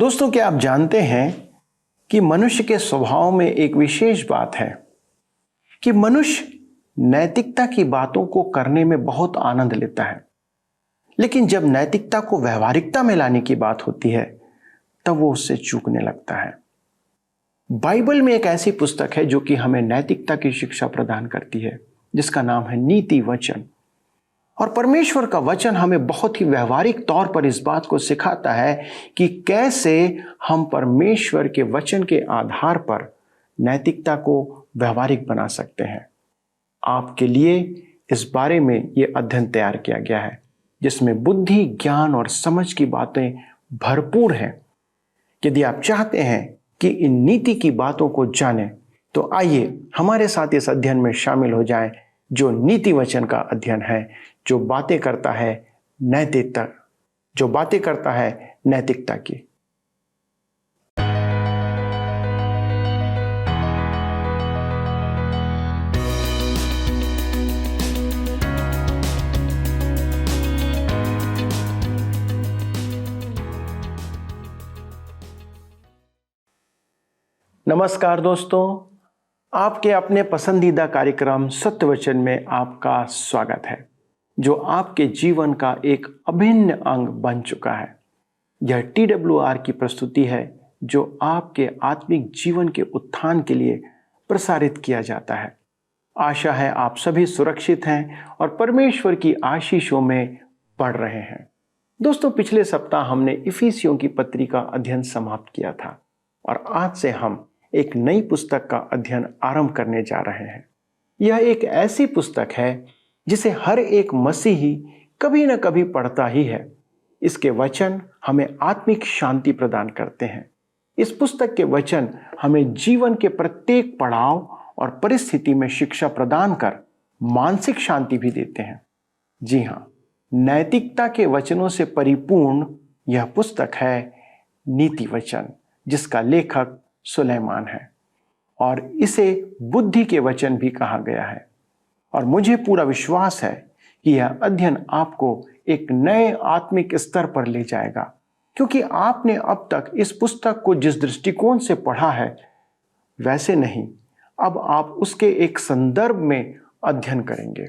दोस्तों, क्या आप जानते हैं कि मनुष्य के स्वभाव में एक विशेष बात है कि मनुष्य नैतिकता की बातों को करने में बहुत आनंद लेता है, लेकिन जब नैतिकता को व्यवहारिकता में लाने की बात होती है तब वो उससे चूकने लगता है। बाइबल में एक ऐसी पुस्तक है जो कि हमें नैतिकता की शिक्षा प्रदान करती है, जिसका नाम है नीति वचन। और परमेश्वर का वचन हमें बहुत ही व्यवहारिक तौर पर इस बात को सिखाता है कि कैसे हम परमेश्वर के वचन के आधार पर नैतिकता को व्यवहारिक बना सकते हैं। आपके लिए इस बारे में यह अध्ययन तैयार किया गया है, जिसमें बुद्धि, ज्ञान और समझ की बातें भरपूर हैं। यदि आप चाहते हैं कि इन नीति की बातों को जानें, तो आइए हमारे साथ इस अध्ययन में शामिल हो जाएं, जो नीति वचन का अध्ययन है, जो बातें करता है नैतिकता की। नमस्कार दोस्तों, आपके अपने पसंदीदा कार्यक्रम सत्य वचन में आपका स्वागत है, जो आपके जीवन का एक अभिन्न अंग बन चुका है। यह TWR की प्रस्तुति है, जो आपके आत्मिक जीवन के उत्थान के लिए प्रसारित किया जाता है। आशा है आप सभी सुरक्षित हैं और परमेश्वर की आशीषों में बढ़ रहे हैं। दोस्तों, पिछले सप्ताह हमने इफिसियों की पत्री का अध्ययन समाप्त किया था और आज से हम एक नई पुस्तक का अध्ययन आरंभ करने जा रहे हैं। यह एक ऐसी पुस्तक है जिसे हर एक मसीही कभी न कभी पढ़ता ही है। इसके वचन हमें आत्मिक शांति प्रदान करते हैं। इस पुस्तक के वचन हमें जीवन के प्रत्येक पड़ाव और परिस्थिति में शिक्षा प्रदान कर मानसिक शांति भी देते हैं। जी हाँ, नैतिकता के वचनों से परिपूर्ण यह पुस्तक है नीति वचन, जिसका लेखक सुलेमान है और इसे बुद्धि के वचन भी कहा गया है। और मुझे पूरा विश्वास है कि यह अध्ययन आपको एक नए आत्मिक स्तर पर ले जाएगा, क्योंकि आपने अब तक इस पुस्तक को जिस दृष्टिकोण से पढ़ा है वैसे नहीं, अब आप उसके एक संदर्भ में अध्ययन करेंगे।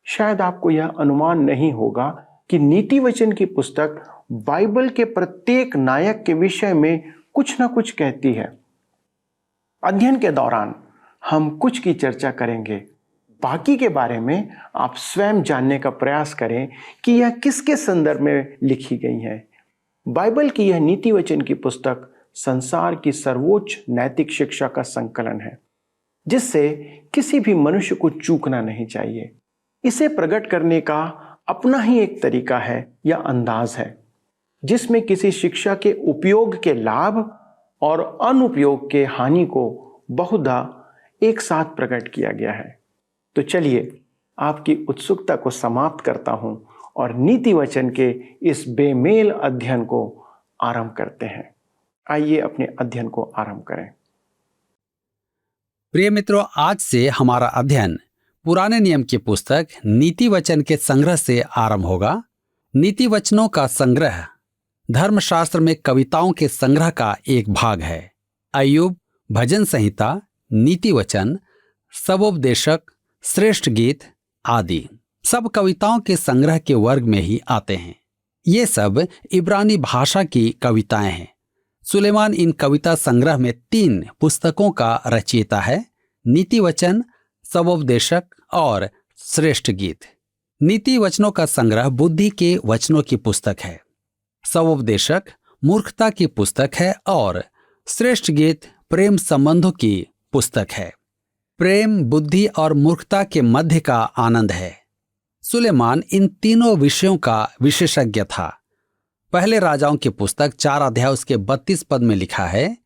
शायद आपको यह अनुमान नहीं होगा कि नीति वचन की पुस्तक बाइबल के प्रत्येक नायक के विषय में कुछ ना कुछ कहती है। अध्ययन के दौरान हम कुछ की चर्चा करेंगे, बाकी के बारे में आप स्वयं जानने का प्रयास करें कि यह किसके संदर्भ में लिखी गई है। बाइबल की यह नीति वचन की पुस्तक संसार की सर्वोच्च नैतिक शिक्षा का संकलन है, जिससे किसी भी मनुष्य को चूकना नहीं चाहिए। इसे प्रकट करने का अपना ही एक तरीका है या अंदाज है, जिसमें किसी शिक्षा के उपयोग के लाभ और अनुपयोग के हानि को बहुधा एक साथ प्रकट किया गया है। तो चलिए आपकी उत्सुकता को समाप्त करता हूं और नीति वचन के इस बेमेल अध्ययन को आरंभ करते हैं। आइए अपने अध्ययन को आरंभ करें। प्रिय मित्रों, आज से हमारा अध्ययन पुराने नियम की पुस्तक नीति वचन के संग्रह से आरंभ होगा। नीति वचनों का संग्रह धर्मशास्त्र में कविताओं के संग्रह का एक भाग है। अय्यूब, भजन संहिता, नीति वचन, सबोपदेशक, श्रेष्ठ गीत आदि सब कविताओं के संग्रह के वर्ग में ही आते हैं। ये सब इब्रानी भाषा की कविताएं हैं। सुलेमान इन कविता संग्रह में 3 पुस्तकों का रचयिता है: नीति वचन, सबोपदेशक और श्रेष्ठ गीत। नीति वचनों का संग्रह बुद्धि के वचनों की पुस्तक है, सबोपदेशक मूर्खता की पुस्तक है और श्रेष्ठ गीत प्रेम संबंधों की पुस्तक है। प्रेम, बुद्धि और मूर्खता के मध्य का आनंद है। सुलेमान इन तीनों विषयों का विशेषज्ञ था। पहले राजाओं की पुस्तक 4 अध्याय उसके 32 पद में लिखा है,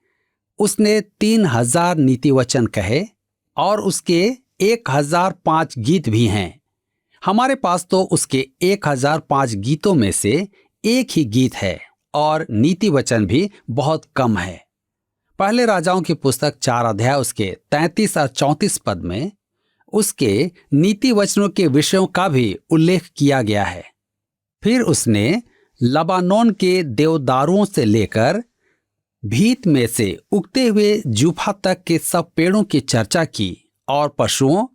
उसने 3000 नीति वचन कहे और उसके 1005 गीत भी हैं। हमारे पास तो उसके 1005 गीतों में से एक ही गीत है और नीति वचन भी बहुत कम है। पहले राजाओं की पुस्तक 4 अध्याय उसके 33 और 34 पद में उसके नीति वचनों के विषयों का भी उल्लेख किया गया है। फिर उसने लबानोन के देवदारुओं से लेकर भीत में से उगते हुए जूफा तक के सब पेड़ों की चर्चा की और पशुओं,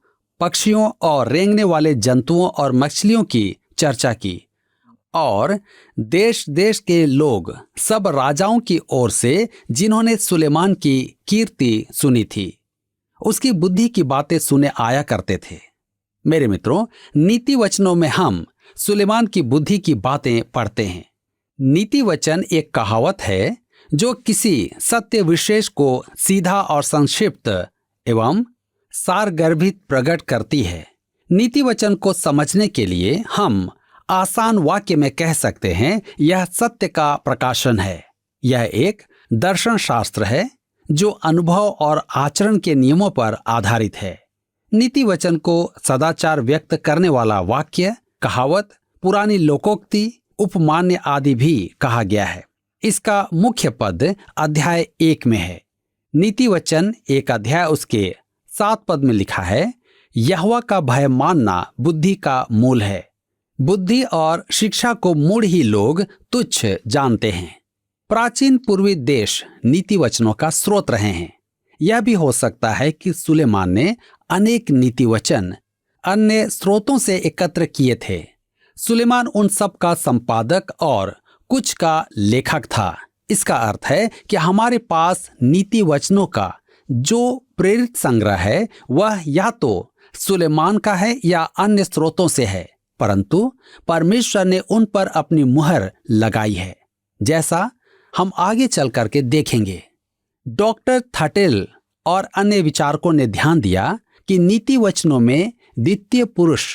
पक्षियों और रेंगने वाले जंतुओं और मछलियों की चर्चा की। और देश देश के लोग सब राजाओं की ओर से जिन्होंने सुलेमान की कीर्ति सुनी थी, उसकी बुद्धि की बातें सुने आया करते थे। मेरे मित्रों, नीति वचनों में हम सुलेमान की बुद्धि की बातें पढ़ते हैं। नीति वचन एक कहावत है जो किसी सत्य विशेष को सीधा और संक्षिप्त एवं सारगर्भित प्रकट करती है। नीति वचन को समझने के लिए हम आसान वाक्य में कह सकते हैं, यह सत्य का प्रकाशन है। यह एक दर्शन शास्त्र है जो अनुभव और आचरण के नियमों पर आधारित है। नीति वचन को सदाचार व्यक्त करने वाला वाक्य, कहावत, पुरानी लोकोक्ति, उपमान्य आदि भी कहा गया है। इसका मुख्य पद अध्याय 1 में है। नीति वचन एक अध्याय उसके 7 पद में लिखा है, यहोवा का भय मानना बुद्धि का मूल है। बुद्धि और शिक्षा को मूढ़ ही लोग तुच्छ जानते हैं। प्राचीन पूर्वी देश नीति वचनों का स्रोत रहे हैं। यह भी हो सकता है कि सुलेमान ने अनेक नीति वचन अन्य स्रोतों से एकत्र किए थे। सुलेमान उन सब का संपादक और कुछ का लेखक था। इसका अर्थ है कि हमारे पास नीति वचनों का जो प्रेरित संग्रह है वह या तो सुलेमान का है या अन्य स्रोतों से है, परंतु परमेश्वर ने उन पर अपनी मुहर लगाई है, जैसा हम आगे चल करके देखेंगे। डॉक्टर थटेल और अन्य विचारकों ने ध्यान दिया कि नीति वचनों में द्वितीय पुरुष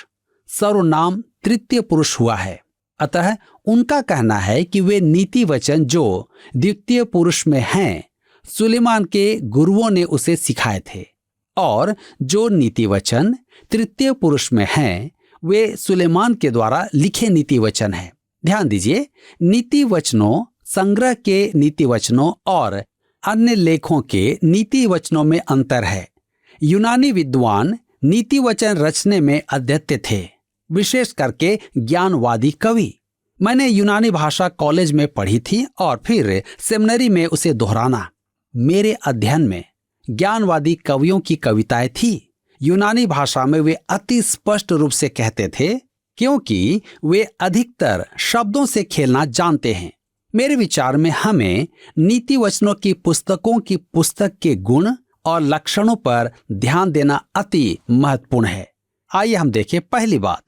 सर्वनाम तृतीय पुरुष हुआ है। अतः उनका कहना है कि वे नीति वचन जो द्वितीय पुरुष में हैं, सुलेमान के गुरुओं ने उसे सिखाए थे, और जो नीति वचन तृतीय पुरुष में हैं, वे सुलेमान के द्वारा लिखे नीति वचन हैं। ध्यान दीजिए, नीति वचनों संग्रह के नीति वचनों और अन्य लेखों के नीति वचनों में अंतर है। यूनानी विद्वान नीति वचन रचने में अद्वितीय थे, विशेष करके ज्ञानवादी कवि। मैंने यूनानी भाषा कॉलेज में पढ़ी थी और फिर सेमिनरी में उसे दोहराना। मेरे अध्ययन में ज्ञानवादी कवियों की कविताएं थी। यूनानी भाषा में वे अति स्पष्ट रूप से कहते थे, क्योंकि वे अधिकतर शब्दों से खेलना जानते हैं। मेरे विचार में हमें नीति वचनों की पुस्तकों की पुस्तक के गुण और लक्षणों पर ध्यान देना अति महत्वपूर्ण है। आइए हम देखें। पहली बात,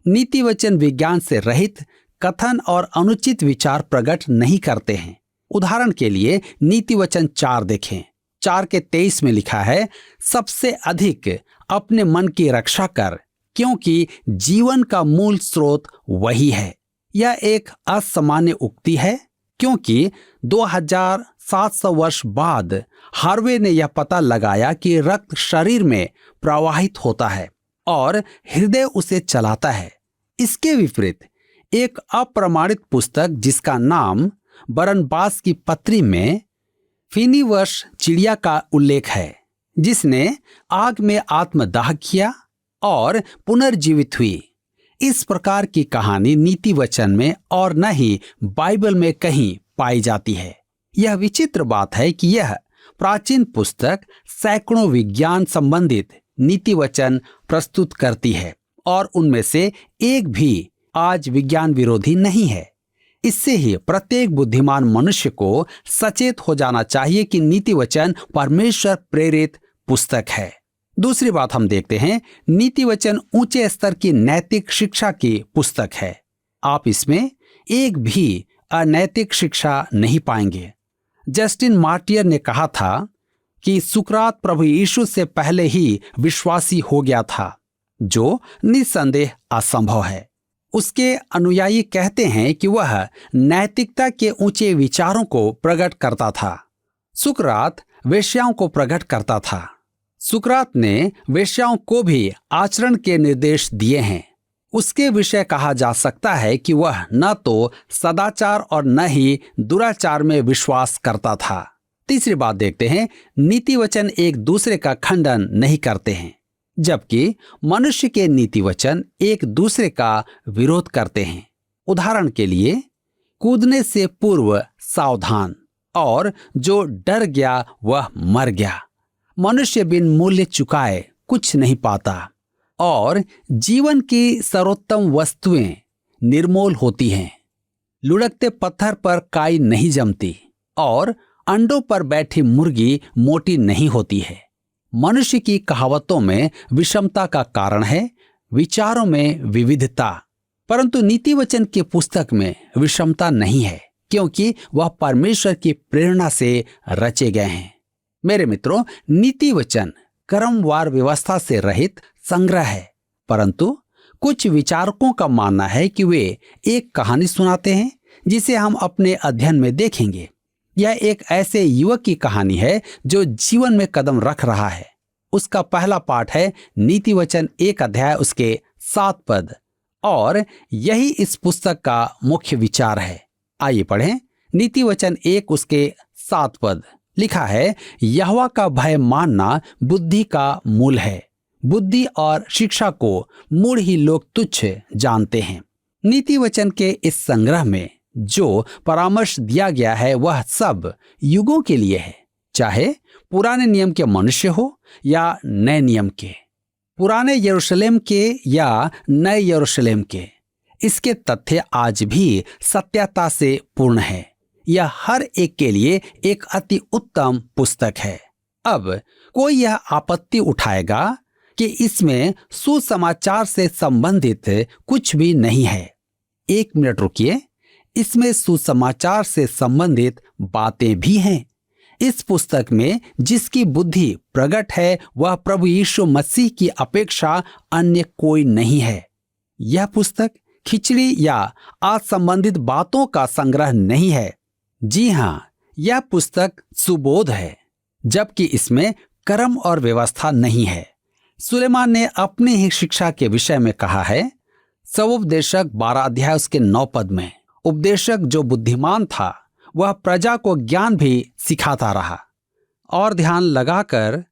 नीति वचन विज्ञान से रहित कथन और अनुचित विचार प्रकट नहीं करते हैं। उदाहरण के लिए नीति वचन 4 देखें। 4:23 में लिखा है, सबसे अधिक अपने मन की रक्षा कर, क्योंकि जीवन का मूल स्रोत वही है। यह एक असामान्य उक्ति है, क्योंकि 2700 वर्ष बाद हार्वे ने यह पता लगाया कि रक्त शरीर में प्रवाहित होता है और हृदय उसे चलाता है। इसके विपरीत एक अप्रमाणित पुस्तक जिसका नाम बरनबास की पत्री में फिनीवर्ष चिड़िया का उल्लेख है, जिसने आग में आत्मदाह किया और पुनर्जीवित हुई। इस प्रकार की कहानी नीति वचन में और न ही बाइबल में कहीं पाई जाती है। यह विचित्र बात है कि यह प्राचीन पुस्तक सैकड़ों विज्ञान संबंधित नीति वचन प्रस्तुत करती है और उनमें से एक भी आज विज्ञान विरोधी नहीं है। इससे ही प्रत्येक बुद्धिमान मनुष्य को सचेत हो जाना चाहिए कि नीति वचन परमेश्वर प्रेरित पुस्तक है। दूसरी बात हम देखते हैं, नीति वचन ऊंचे स्तर की नैतिक शिक्षा की पुस्तक है। आप इसमें एक भी अनैतिक शिक्षा नहीं पाएंगे। जस्टिन मार्टियर ने कहा था कि सुकरात प्रभु यीशु से पहले ही विश्वासी हो गया था, जो निस्संदेह असंभव है। उसके अनुयायी कहते हैं कि वह नैतिकता के ऊंचे विचारों को प्रकट करता था। सुकरात वेश्याओं को प्रकट करता था। सुकरात ने वेश्याओं को भी आचरण के निर्देश दिए हैं। उसके विषय कहा जा सकता है कि वह न तो सदाचार और न ही दुराचार में विश्वास करता था। तीसरी बात देखते हैं, नीति वचन एक दूसरे का खंडन नहीं करते हैं, जबकि मनुष्य के नीति वचन एक दूसरे का विरोध करते हैं। उदाहरण के लिए, कूदने से पूर्व सावधान, और जो डर गया वह मर गया। मनुष्य बिन मूल्य चुकाए कुछ नहीं पाता और जीवन की सर्वोत्तम वस्तुएं निर्मूल होती हैं। लुढ़कते पत्थर पर काई नहीं जमती और अंडों पर बैठी मुर्गी मोटी नहीं होती है। मनुष्य की कहावतों में विषमता का कारण है, विचारों में विविधता, परंतु नीति वचन की पुस्तक में विषमता नहीं है, क्योंकि वह परमेश्वर की प्रेरणा से रचे गए हैं। मेरे मित्रों, नीति वचन क्रमवार व्यवस्था से रहित संग्रह है, परंतु कुछ विचारकों का मानना है कि वे एक कहानी सुनाते हैं जिसे हम अपने अध्ययन में देखेंगे। यह एक ऐसे युवक की कहानी है जो जीवन में कदम रख रहा है। उसका पहला पाठ है नीति वचन 1 अध्याय उसके 7 पद, और यही इस पुस्तक का मुख्य विचार है। आइए पढ़ें। नीति वचन 1 उसके 7 पद। लिखा है, यहोवा का भय मानना बुद्धि का मूल है। बुद्धि और शिक्षा को मूढ़ ही लोग तुच्छ जानते हैं। नीति वचन के इस संग्रह में जो परामर्श दिया गया है वह सब युगों के लिए है, चाहे पुराने नियम के मनुष्य हो या नए नियम के, पुराने यरूशलेम के या नए यरूशलेम के। इसके तथ्य आज भी सत्यता से पूर्ण है। यह हर एक के लिए एक अति उत्तम पुस्तक है। अब कोई यह आपत्ति उठाएगा कि इसमें सुसमाचार से संबंधित कुछ भी नहीं है। 1 मिनट रुकिए, इसमें सुसमाचार से संबंधित बातें भी हैं। इस पुस्तक में जिसकी बुद्धि प्रकट है वह प्रभु यीशु मसीह की अपेक्षा अन्य कोई नहीं है। यह पुस्तक खिचड़ी या आज संबंधित बातों का संग्रह नहीं है। जी हाँ, यह पुस्तक सुबोध है, जबकि इसमें कर्म और व्यवस्था नहीं है। सुलेमान ने अपनी ही शिक्षा के विषय में कहा है, सवोपदेशक 12 अध्याय उसके 9 पद में, उपदेशक जो बुद्धिमान था वह प्रजा को ज्ञान भी सिखाता रहा और ध्यान लगाकर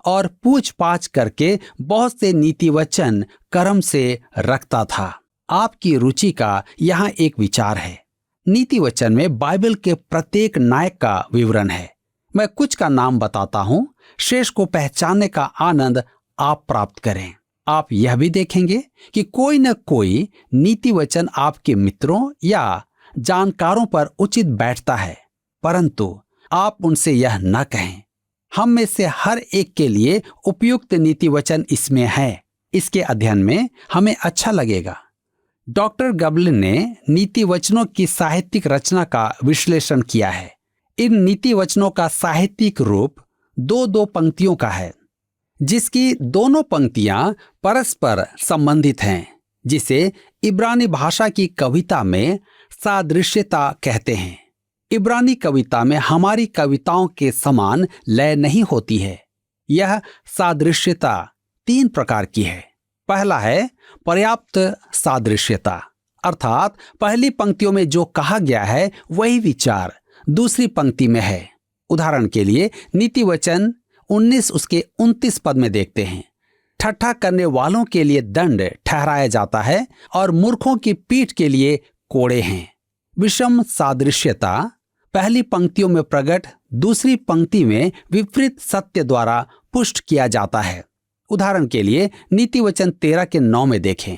और पूछ पाछ करके बहुत से नीति वचन कर्म से रखता था। आपकी रुचि का यहाँ एक विचार है। नीति वचन में बाइबल के प्रत्येक नायक का विवरण है। मैं कुछ का नाम बताता हूँ, शेष को पहचानने का आनंद आप प्राप्त करें। आप यह भी देखेंगे कि कोई न कोई नीति वचन आपके मित्रों या जानकारों पर उचित बैठता है, परंतु आप उनसे यह न कहें। हम में से हर एक के लिए उपयुक्त नीति वचन इसमें है। इसके अध्ययन में हमें अच्छा लगेगा। डॉक्टर गबलिन ने नीति वचनों की साहित्यिक रचना का विश्लेषण किया है। इन नीति वचनों का साहित्यिक रूप 2-2 पंक्तियों का है, जिसकी दोनों पंक्तियां परस्पर संबंधित हैं, जिसे इब्रानी भाषा की कविता में सादृश्यता कहते हैं। इब्रानी कविता में हमारी कविताओं के समान लय नहीं होती है। यह सादृश्यता 3 प्रकार की है। पहला है पर्याप्त सादृश्यता, अर्थात पहली पंक्तियों में जो कहा गया है वही विचार दूसरी पंक्ति में है। उदाहरण के लिए नीति वचन 19 उसके 29 पद में देखते हैं, ठट्ठा करने वालों के लिए दंड ठहराया जाता है और मूर्खों की पीठ के लिए कोड़े हैं। विषम सादृश्यता पहली पंक्तियों में प्रकट, दूसरी पंक्ति में विपरीत सत्य द्वारा पुष्ट किया जाता है। उदाहरण के लिए नीति वचन 13 के 9 में देखें,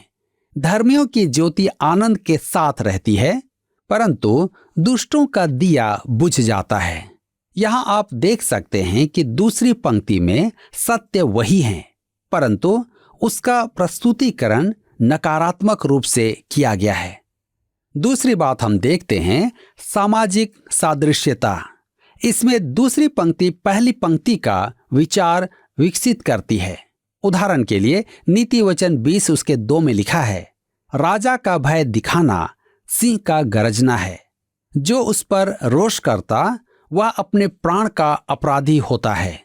धर्मियों की ज्योति आनंद के साथ रहती है, परंतु दुष्टों का दिया बुझ जाता है। यहां आप देख सकते हैं कि दूसरी पंक्ति में सत्य वही है, परंतु उसका प्रस्तुतिकरण नकारात्मक रूप से किया गया है। दूसरी बात हम देखते हैं सामाजिक सादृश्यता। इसमें दूसरी पंक्ति पहली पंक्ति का विचार विकसित करती है। उदाहरण के लिए नीति वचन 20 उसके 2 में लिखा है, राजा का भय दिखाना सिंह का गरजना है, जो उस पर रोष करता वह अपने प्राण का अपराधी होता है।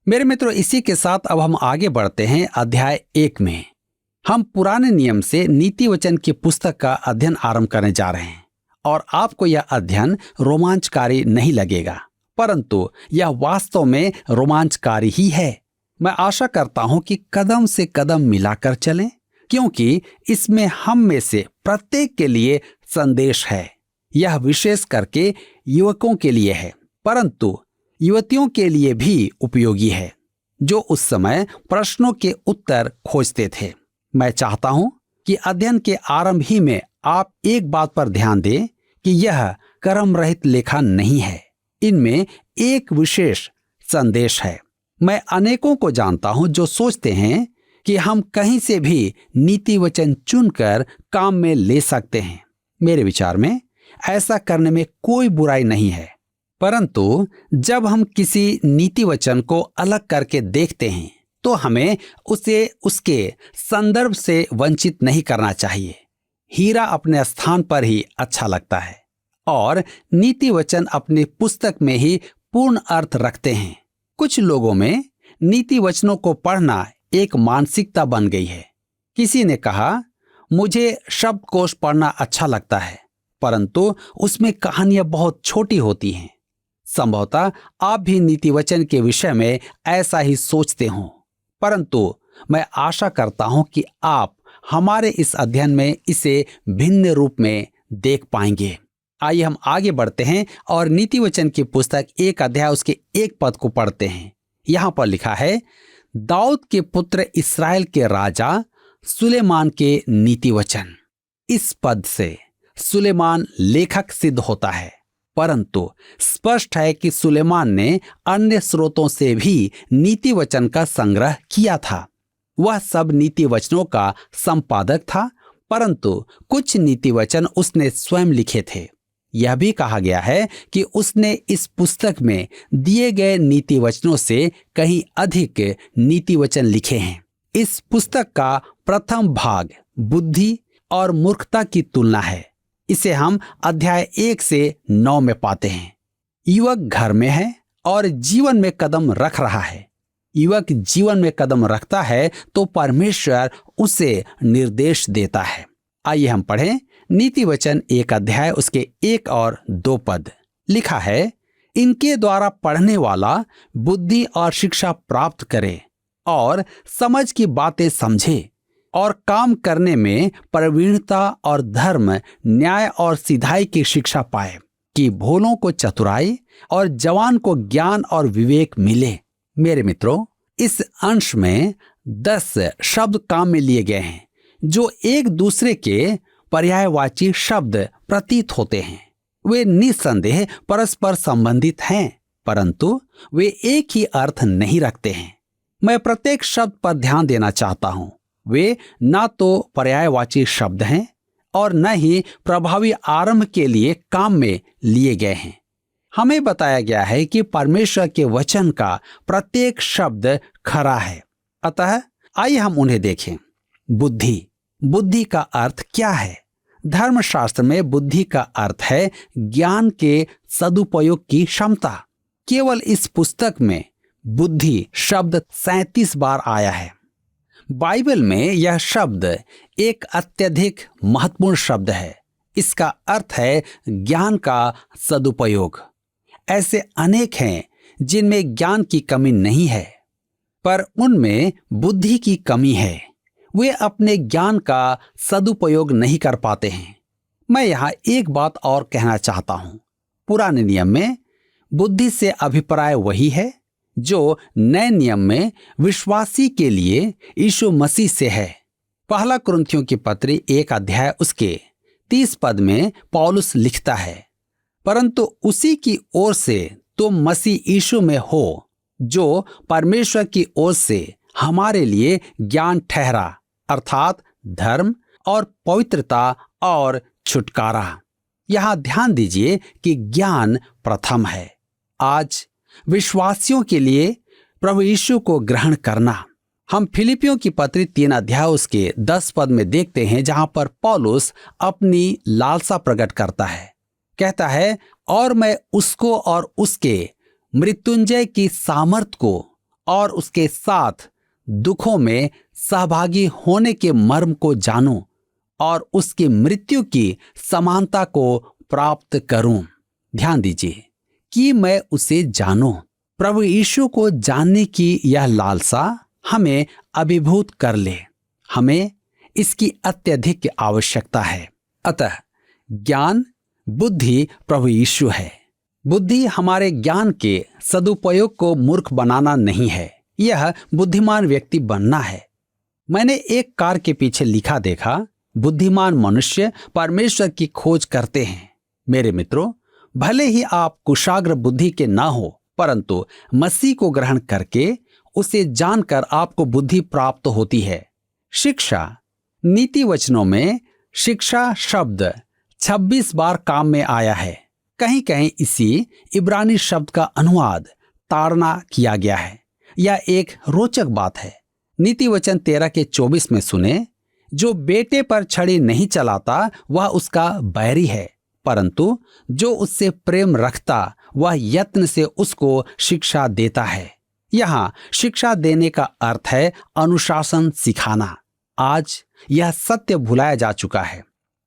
मेरे मित्रों, इसी के साथ अब हम आगे बढ़ते हैं अध्याय 1 में। हम पुराने नियम से नीति वचन की पुस्तक का अध्ययन आरंभ करने जा रहे हैं और आपको यह अध्ययन रोमांचकारी नहीं लगेगा, परंतु यह वास्तव में रोमांचकारी ही है। मैं आशा करता हूं कि कदम से कदम मिलाकर चलें, क्योंकि इसमें हम में से प्रत्येक के लिए संदेश है। यह विशेष करके युवकों के लिए है। परंतु युवतियों के लिए भी उपयोगी है, जो उस समय प्रश्नों के उत्तर खोजते थे। मैं चाहता हूं कि अध्ययन के आरंभ ही में आप एक बात पर ध्यान दें कि यह कर्म रहित लेखा नहीं है। इनमें एक विशेष संदेश है। मैं अनेकों को जानता हूं जो सोचते हैं कि हम कहीं से भी नीति वचन चुनकर काम में ले सकते हैं। मेरे विचार में ऐसा करने में कोई बुराई नहीं है, परंतु जब हम किसी नीति वचन को अलग करके देखते हैं तो हमें उसे उसके संदर्भ से वंचित नहीं करना चाहिए। हीरा अपने स्थान पर ही अच्छा लगता है और नीति वचन अपनी पुस्तक में ही पूर्ण अर्थ रखते हैं। कुछ लोगों में नीति वचनों को पढ़ना एक मानसिकता बन गई है। किसी ने कहा, मुझे शब्दकोश पढ़ना अच्छा लगता है, परंतु उसमें कहानियां बहुत छोटी होती हैं। संभवतः आप भी नीति वचन के विषय में ऐसा ही सोचते हो, परंतु मैं आशा करता हूं कि आप हमारे इस अध्ययन में इसे भिन्न रूप में देख पाएंगे। आइए हम आगे बढ़ते हैं और नीति वचन की पुस्तक 1 अध्याय उसके 1 पद को पढ़ते हैं। यहां पर लिखा है, दाऊद के पुत्र इस्राएल के राजा सुलेमान के नीति वचन। इस पद से सुलेमान लेखक सिद्ध होता है, परंतु स्पष्ट है कि सुलेमान ने अन्य स्रोतों से भी नीति वचन का संग्रह किया था। वह सब नीति वचनों का संपादक था, परंतु कुछ नीति वचन उसने स्वयं लिखे थे। यह भी कहा गया है कि उसने इस पुस्तक में दिए गए नीति वचनों से कहीं अधिक नीति वचन लिखे हैं। इस पुस्तक का प्रथम भाग बुद्धि और मूर्खता की तुलना है। इसे हम अध्याय 1 से 9 में पाते हैं। युवक घर में है और जीवन में कदम रख रहा है। युवक जीवन में कदम रखता है तो परमेश्वर उसे निर्देश देता है। आइए हम पढ़ें नीति वचन 1 अध्याय उसके 1 और 2 पद। लिखा है, इनके द्वारा पढ़ने वाला बुद्धि और शिक्षा प्राप्त करे और समझ की बातें समझे और काम करने में प्रवीणता और धर्म, न्याय और सिधाई की शिक्षा पाए, कि भोलों को चतुराई और जवान को ज्ञान और विवेक मिले। मेरे मित्रों, इस अंश में 10 शब्द काम में लिए गए हैं जो एक दूसरे के पर्यायवाची शब्द प्रतीत होते हैं। वे निस्संदेह परस्पर संबंधित हैं, परंतु वे एक ही अर्थ नहीं रखते हैं। मैं प्रत्येक शब्द पर ध्यान देना चाहता हूं। वे ना तो पर्यायवाची शब्द हैं और न ही प्रभावी आरंभ के लिए काम में लिए गए हैं। हमें बताया गया है कि परमेश्वर के वचन का प्रत्येक शब्द खरा है। अतः आइए हम उन्हें देखें। बुद्धि का अर्थ क्या है? धर्मशास्त्र में बुद्धि का अर्थ है ज्ञान के सदुपयोग की क्षमता। केवल इस पुस्तक में बुद्धि शब्द 37 बार आया है। बाइबल में यह शब्द एक अत्यधिक महत्वपूर्ण शब्द है। इसका अर्थ है ज्ञान का सदुपयोग। ऐसे अनेक हैं जिनमें ज्ञान की कमी नहीं है, पर उनमें बुद्धि की कमी है। वे अपने ज्ञान का सदुपयोग नहीं कर पाते हैं। मैं यहाँ एक बात और कहना चाहता हूँ। पुराने नियम में बुद्धि से अभिप्राय वही है जो नए नियम में विश्वासी के लिए यीशु मसीह से है। पहला कुरिन्थियों की पत्री 1 अध्याय उसके 30 पद में पौलुस लिखता है, परंतु उसी की ओर से तुम मसीह यीशु में हो, जो परमेश्वर की ओर से हमारे लिए ज्ञान ठहरा, अर्थात धर्म और पवित्रता और छुटकारा। यहां ध्यान दीजिए कि ज्ञान प्रथम है। आज विश्वासियों के लिए प्रभु यीशु को ग्रहण करना। हम फिलिपियों की पत्री 3 अध्याय उसके 10 पद में देखते हैं, जहां पर पौलुस अपनी लालसा प्रकट करता है। कहता है, और मैं उसको और उसके मृत्युंजय की सामर्थ को और उसके साथ दुखों में सहभागी होने के मर्म को जानूं और उसकी मृत्यु की समानता को प्राप्त करूं। ध्यान दीजिए कि मैं उसे जानूं। प्रभु यीशु को जानने की यह लालसा हमें अभिभूत कर ले। हमें इसकी अत्यधिक आवश्यकता है। अतः ज्ञान, बुद्धि प्रभु यीशु है। बुद्धि हमारे ज्ञान के सदुपयोग को मूर्ख बनाना नहीं है, यह बुद्धिमान व्यक्ति बनना है। मैंने एक कार के पीछे लिखा देखा, बुद्धिमान मनुष्य परमेश्वर की खोज करते हैं। मेरे मित्रों, भले ही आप कुशाग्र बुद्धि के ना हो, परंतु मसीह को ग्रहण करके उसे जानकर आपको बुद्धि प्राप्त होती है। शिक्षा, नीति वचनों में शिक्षा शब्द 26 बार काम में आया है। कहीं कहीं इसी इब्रानी शब्द का अनुवाद ताड़ना किया गया है। यह एक रोचक बात है। नीति वचन 13:24 में सुने, जो बेटे पर छड़ी नहीं चलाता वह उसका बैरी है, परंतु जो उससे प्रेम रखता वह यत्न से उसको शिक्षा देता है। यहाँ शिक्षा देने का अर्थ है अनुशासन सिखाना। आज यह सत्य भुलाया जा चुका है।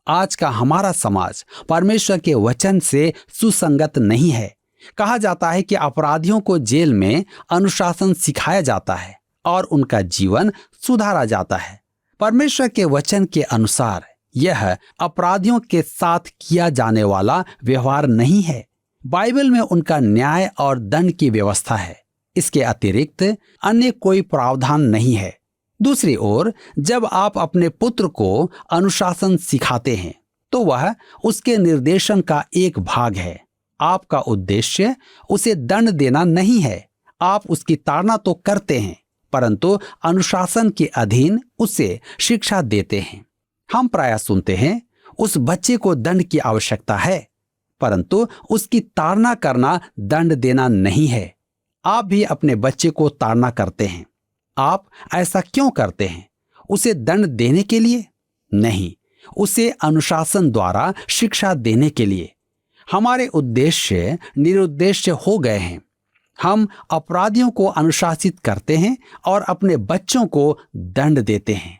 आज का हमारा समाज परमेश्वर के वचन से सुसंगत नहीं है। कहा जाता है कि अपराधियों को जेल में अनुशासन सिखाया जाता है और उनका जीवन सुधारा जाता है। परमेश्वर के वचन के अनुसार यह अपराधियों के साथ किया जाने वाला व्यवहार नहीं है। बाइबल में उनका न्याय और दंड की व्यवस्था है। इसके अतिरिक्त अन्य कोई प्रावधान नहीं है। दूसरी ओर, जब आप अपने पुत्र को अनुशासन सिखाते हैं तो वह उसके निर्देशन का एक भाग है। आपका उद्देश्य उसे दंड देना नहीं है। आप उसकी ताड़ना तो करते हैं, परंतु अनुशासन के अधीन उसे शिक्षा देते हैं। हम प्रायः सुनते हैं, उस बच्चे को दंड की आवश्यकता है, परंतु उसकी ताड़ना करना दंड देना नहीं है। आप भी अपने बच्चे को ताड़ना करते हैं। आप ऐसा क्यों करते हैं? उसे दंड देने के लिए नहीं, उसे अनुशासन द्वारा शिक्षा देने के लिए। हमारे उद्देश्य निरुद्देश्य हो गए हैं। हम अपराधियों को अनुशासित करते हैं और अपने बच्चों को दंड देते हैं।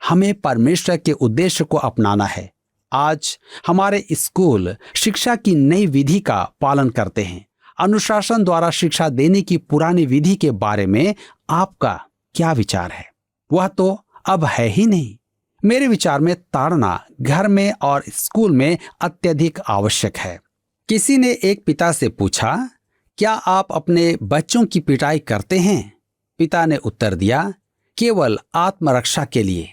हमें परमेश्वर के उद्देश्य को अपनाना है। आज हमारे स्कूल शिक्षा की नई विधि का पालन करते हैं। अनुशासन द्वारा शिक्षा देने की पुरानी विधि के बारे में आपका क्या विचार है? वह तो अब है ही नहीं। मेरे विचार में ताड़ना घर में और स्कूल में अत्यधिक आवश्यक है। किसी ने एक पिता से पूछा, क्या आप अपने बच्चों की पिटाई करते हैं? पिता ने उत्तर दिया, केवल आत्मरक्षा के लिए।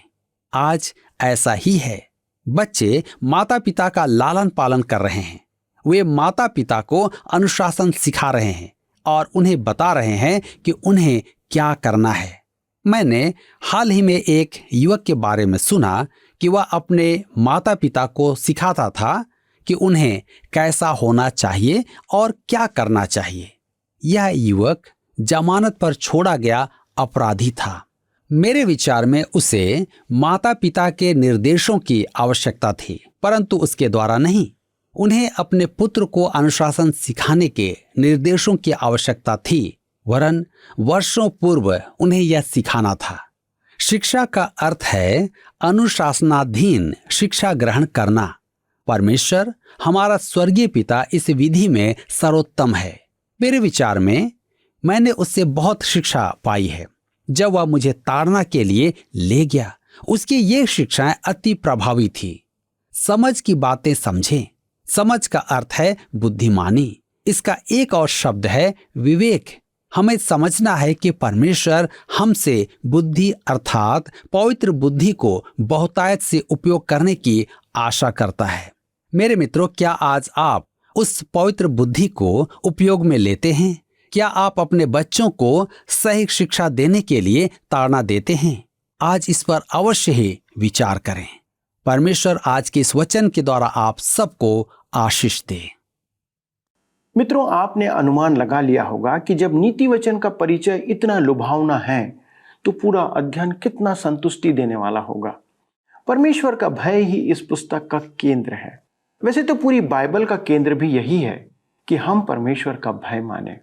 आज ऐसा ही है। बच्चे माता पिता का लालन पालन कर रहे हैं। वे माता पिता को अनुशासन सिखा रहे हैं और उन्हें बता रहे हैं कि उन्हें क्या करना है। मैंने हाल ही में एक युवक के बारे में सुना कि वह अपने माता पिता को सिखाता था कि उन्हें कैसा होना चाहिए और क्या करना चाहिए। यह युवक जमानत पर छोड़ा गया अपराधी था। मेरे विचार में उसे माता पिता के निर्देशों की आवश्यकता थी, परंतु उसके द्वारा नहीं। उन्हें अपने पुत्र को अनुशासन सिखाने के निर्देशों की आवश्यकता थी, वरन वर्षों पूर्व उन्हें यह सिखाना था। शिक्षा का अर्थ है अनुशासनाधीन शिक्षा ग्रहण करना। परमेश्वर हमारा स्वर्गीय पिता इस विधि में सर्वोत्तम है। मेरे विचार में मैंने उससे बहुत शिक्षा पाई है। जब वह मुझे ताड़ना के लिए ले गया, उसकी ये शिक्षाएं अति प्रभावी थी। समझ की बातें समझें। समझ का अर्थ है बुद्धिमानी। इसका एक और शब्द है विवेक। हमें समझना है कि परमेश्वर हमसे बुद्धि अर्थात पवित्र बुद्धि को बहुतायत से उपयोग करने की आशा करता है। मेरे मित्रों, क्या आज आप उस पवित्र बुद्धि को उपयोग में लेते हैं? क्या आप अपने बच्चों को सही शिक्षा देने के लिए ताड़ना देते हैं? आज इस पर अवश्य ही विचार करें। परमेश्वर आज के इस वचन के द्वारा आप सबको आशीष दे। मित्रों, आपने अनुमान लगा लिया होगा कि जब नीति वचन का परिचय इतना लुभावना है तो पूरा अध्ययन कितना संतुष्टि देने वाला होगा। परमेश्वर का भय ही इस पुस्तक का केंद्र है। वैसे तो पूरी बाइबल का केंद्र भी यही है कि हम परमेश्वर का भय माने।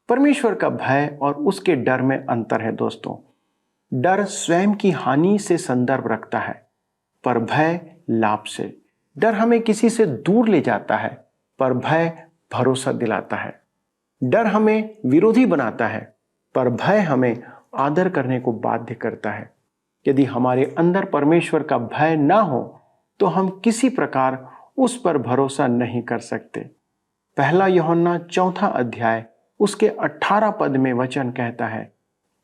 परमेश्वर का भय और उसके डर में अंतर है दोस्तों। डर स्वयं की हानि से संदर्भ रखता है, पर भय लाभ से। डर हमें किसी से दूर ले जाता है, पर भय भरोसा दिलाता है। डर हमें विरोधी बनाता है, पर भय हमें आदर करने को बाध्य करता है। यदि हमारे अंदर परमेश्वर का भय ना हो तो हम किसी प्रकार उस पर भरोसा नहीं कर सकते। पहला यूहन्ना 4 अध्याय उसके 18 पद में वचन कहता है,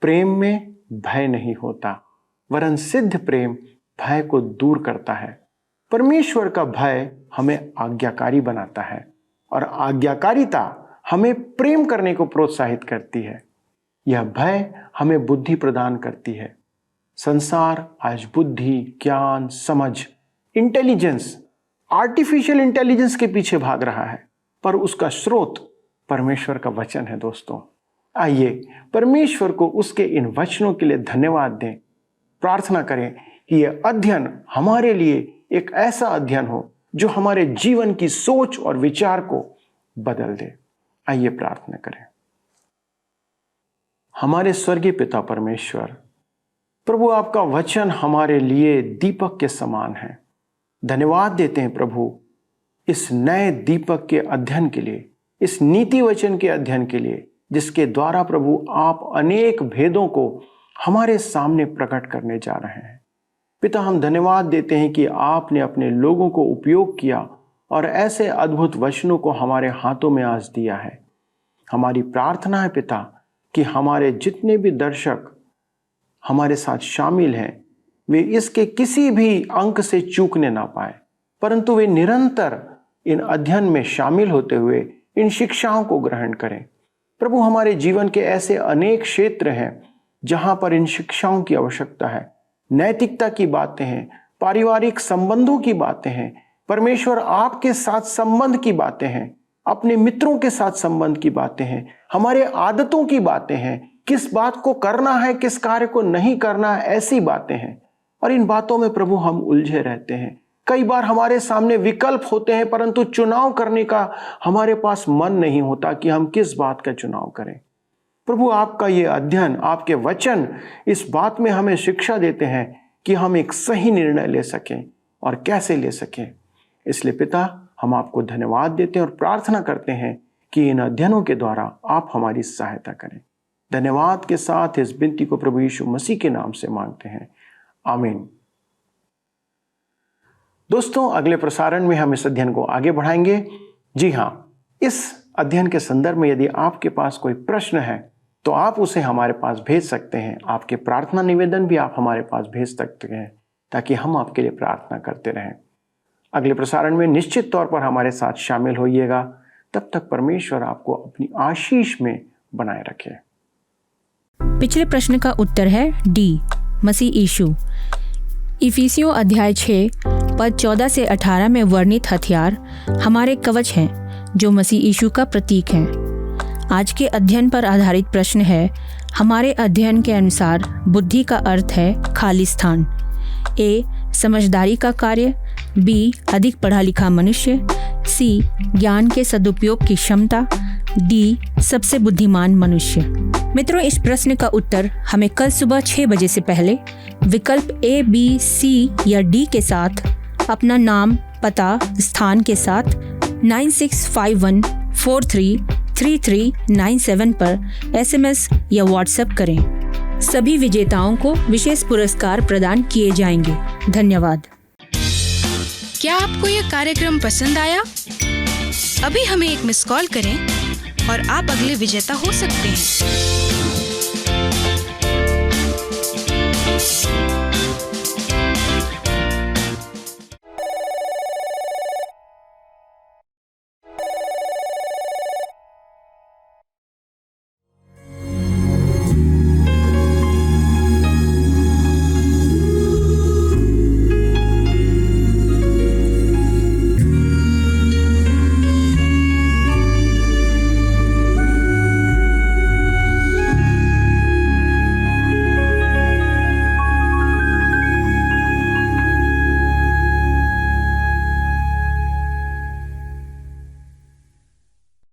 प्रेम में भय नहीं होता, वरन सिद्ध प्रेम भय को दूर करता है। परमेश्वर का भय हमें आज्ञाकारी बनाता है और आज्ञाकारिता हमें प्रेम करने को प्रोत्साहित करती है। यह भय हमें बुद्धि प्रदान करती है। संसार आज बुद्धि, ज्ञान, समझ, इंटेलिजेंस, आर्टिफिशियल इंटेलिजेंस के पीछे भाग रहा है, पर उसका स्रोत परमेश्वर का वचन है। दोस्तों, आइए परमेश्वर को उसके इन वचनों के लिए धन्यवाद दें। प्रार्थना करें कि यह अध्ययन हमारे लिए एक ऐसा अध्ययन हो जो हमारे जीवन की सोच और विचार को बदल दे। आइए प्रार्थना करें। हमारे स्वर्गीय पिता परमेश्वर, प्रभु, आपका वचन हमारे लिए दीपक के समान है। धन्यवाद देते हैं प्रभु इस नए दीपक के अध्ययन के लिए, इस नीति वचन के अध्ययन के लिए, जिसके द्वारा प्रभु आप अनेक भेदों को हमारे सामने प्रकट करने जा रहे हैं। पिता, हम धन्यवाद देते हैं कि आपने अपने लोगों को उपयोग किया और ऐसे अद्भुत वचनों को हमारे हाथों में आज दिया है। हमारी प्रार्थना है पिता कि हमारे जितने भी दर्शक हमारे साथ शामिल हैं, वे इसके किसी भी अंक से चूकने ना पाए, परंतु वे निरंतर इन अध्ययन में शामिल होते हुए इन शिक्षाओं को ग्रहण करें। प्रभु, हमारे जीवन के ऐसे अनेक क्षेत्र हैं जहां पर इन शिक्षाओं की आवश्यकता है। नैतिकता की बातें हैं, पारिवारिक संबंधों की बातें हैं, परमेश्वर आपके साथ संबंध की बातें हैं, अपने मित्रों के साथ संबंध की बातें हैं, हमारे आदतों की बातें हैं, किस बात को करना है, किस कार्य को नहीं करना है, ऐसी बातें हैं। और इन बातों में प्रभु हम उलझे रहते हैं। कई बार हमारे सामने विकल्प होते हैं, परंतु चुनाव करने का हमारे पास मन नहीं होता कि हम किस बात का चुनाव करें। प्रभु, आपका ये अध्ययन, आपके वचन इस बात में हमें शिक्षा देते हैं कि हम एक सही निर्णय ले सकें और कैसे ले सकें। इसलिए पिता, हम आपको धन्यवाद देते हैं और प्रार्थना करते हैं कि इन अध्ययनों के द्वारा आप हमारी सहायता करें। धन्यवाद के साथ इस विनती को प्रभु यीशु मसीह के नाम से मांगते हैं, आमीन। दोस्तों, अगले प्रसारण में हम इस अध्ययन को आगे बढ़ाएंगे। जी हाँ, इस अध्ययन के संदर्भ में यदि आपके पास कोई प्रश्न है तो आप उसे हमारे पास भेज सकते हैं। आपके प्रार्थना निवेदन भी आप हमारे पास भेज सकते हैं ताकि हम आपके लिए प्रार्थना करते रहें। अगले प्रसारण में निश्चित तौर पर हमारे साथ शामिल होइएगा। तब तक परमेश्वर आपको अपनी आशीष में बनाए रखे। पिछले प्रश्न का उत्तर है डी, मसीह यीशु। इफिसियों अध्याय 6 पद 14 से 18 में वर्णित हथियार हमारे कवच हैं जो मसीह यीशु का प्रतीक हैं। आज के अध्ययन पर आधारित प्रश्न है, हमारे अध्ययन के अनुसार बुद्धि का अर्थ है खाली स्थान। ए, समझदारी का कार्य, बी, अधिक पढ़ा लिखा मनुष्य, सी, ज्ञान के सदुपयोग की क्षमता, डी, सबसे बुद्धिमान मनुष्य। मित्रों, इस प्रश्न का उत्तर हमें कल सुबह 6 बजे से पहले विकल्प ए, बी, सी या डी के साथ अपना नाम, पता, स्थान के साथ 9651433397 पर SMS या WhatsApp करें। सभी विजेताओं को विशेष पुरस्कार प्रदान किए जाएंगे। धन्यवाद। क्या आपको यह कार्यक्रम पसंद आया? अभी हमें एक मिस कॉल करें और आप अगले विजेता हो सकते हैं।